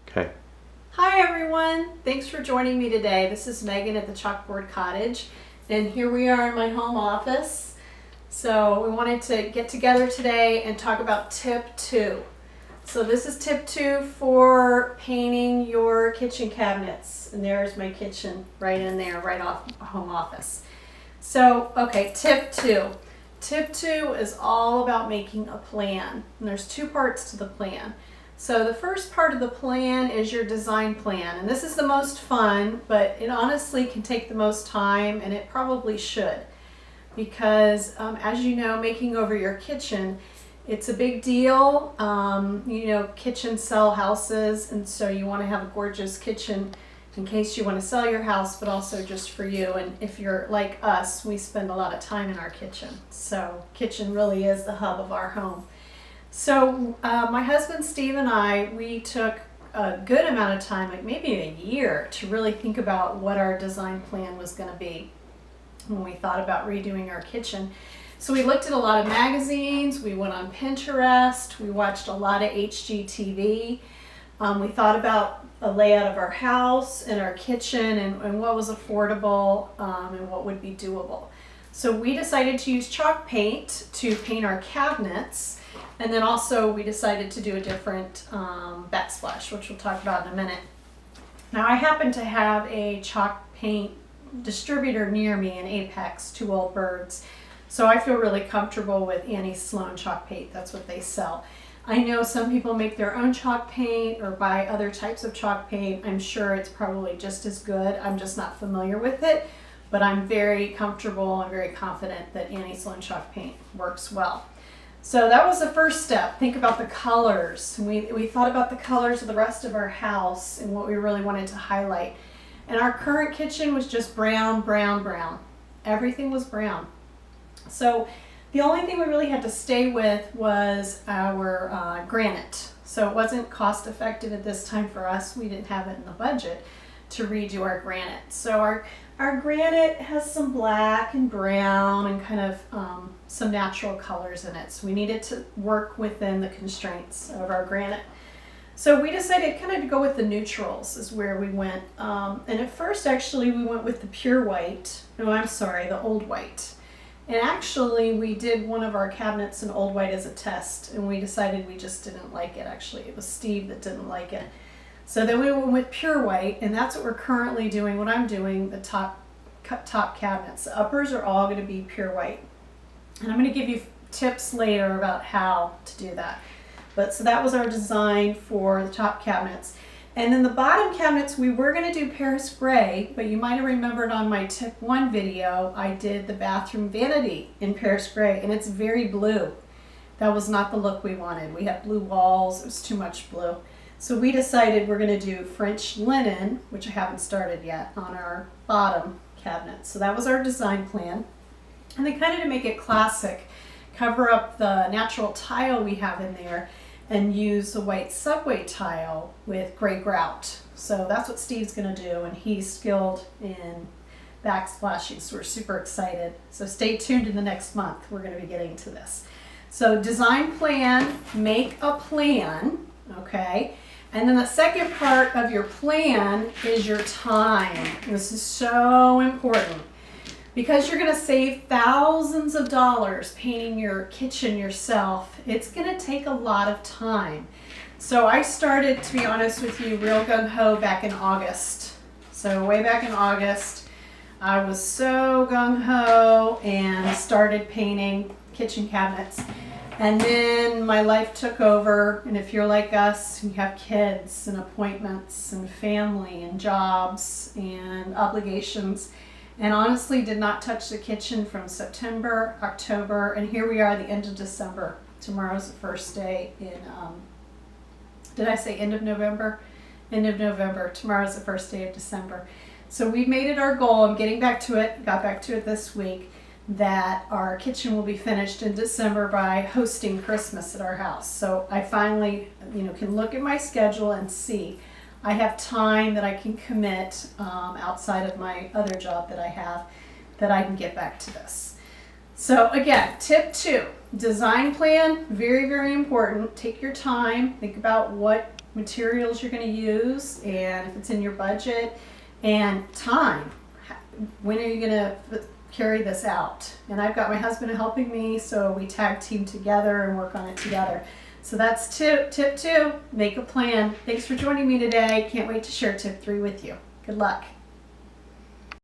Okay. Hi everyone, thanks for joining me today. This is Megan at the Chalkboard Cottage, and here we are in my home office. So we wanted to get together today and talk about tip 2. So this is tip 2 for painting your kitchen cabinets, and there's my kitchen right in there, right off home office. So, okay, tip 2. Tip 2 is all about making a plan, and there's 2 parts to the plan. So the first part of the plan is your design plan, and this is the most fun, but it honestly can take the most time, and it probably should, because as you know, making over your kitchen, it's a big deal. Kitchens sell houses, and so you want to have a gorgeous kitchen in case you want to sell your house, but also just for you. And if you're like us, we spend a lot of time in our kitchen, so kitchen really is the hub of our home. So my husband Steve and we took a good amount of time, like maybe a year, to really think about what our design plan was going to be when we thought about redoing our kitchen. So we looked at a lot of magazines, we went on Pinterest, we watched a lot of HGTV. We thought about a layout of our house and our kitchen and what was affordable and what would be doable. So we decided to use chalk paint to paint our cabinets. And then also we decided to do a different backsplash, which we'll talk about in a minute. Now I happen to have a chalk paint distributor near me in Apex, Two Old Birds. So I feel really comfortable with Annie Sloan chalk paint. That's what they sell. I know some people make their own chalk paint or buy other types of chalk paint. I'm sure it's probably just as good. I'm just not familiar with it, but I'm very comfortable and very confident that Annie Sloan chalk paint works well. So that was the first step. Think about the colors. We thought about the colors of the rest of our house and what we really wanted to highlight. And our current kitchen was just brown, brown, brown. Everything was brown. So the only thing we really had to stay with was our granite. So it wasn't cost effective at this time for us. We didn't have it in the budget to redo our granite. So our granite has some black and brown and kind of some natural colors in it. So we needed to work within the constraints of our granite. So we decided kind of to go with the neutrals is where we went. And at first actually we went with the pure white. No, I'm sorry, the old white. And actually we did one of our cabinets in old white as a test, and we decided we just didn't like it. Actually, it was Steve that didn't like it. So then we went with pure white, and that's what we're currently doing. What I'm doing, the top cabinets. The uppers are all going to be pure white. And I'm going to give you tips later about how to do that. But so that was our design for the top cabinets. And then the bottom cabinets, we were going to do Paris gray, but you might have remembered on my tip 1 video, I did the bathroom vanity in Paris gray, and it's very blue. That was not the look we wanted. We had blue walls, it was too much blue. So we decided we're going to do French linen, which I haven't started yet, on our bottom cabinet. So that was our design plan. And then kind of to make it classic, cover up the natural tile we have in there and use the white subway tile with gray grout. So that's what Steve's going to do, and he's skilled in backsplashing, so we're super excited. So stay tuned in the next month. We're going to be getting to this. So design plan, make a plan, okay? And then the second part of your plan is your time. This is so important because you're going to save thousands of dollars painting your kitchen yourself. It's going to take a lot of time. So I started, to be honest with you, real gung-ho back in August. So way back in August, I was so gung-ho and started painting kitchen cabinets. And then my life took over, and if you're like us, you have kids and appointments and family and jobs and obligations, and honestly did not touch the kitchen from September, October, and here we are at the end of December. Tomorrow's the first day in, did I say end of November? End of November. Tomorrow's the first day of December. So we've made it our goal. I'm getting back to it, got back to it this week, that our kitchen will be finished in December by hosting Christmas at our house. So I finally, can look at my schedule and see I have time that I can commit outside of my other job that I have, that I can get back to this. So again, tip 2, design plan, very, very important. Take your time, think about what materials you're going to use and if it's in your budget, and time. When are you going to carry this out? And I've got my husband helping me, so we tag team together and work on it together. So that's tip 2, make a plan. Thanks for joining me today. Can't wait to share tip 3 with you. Good luck.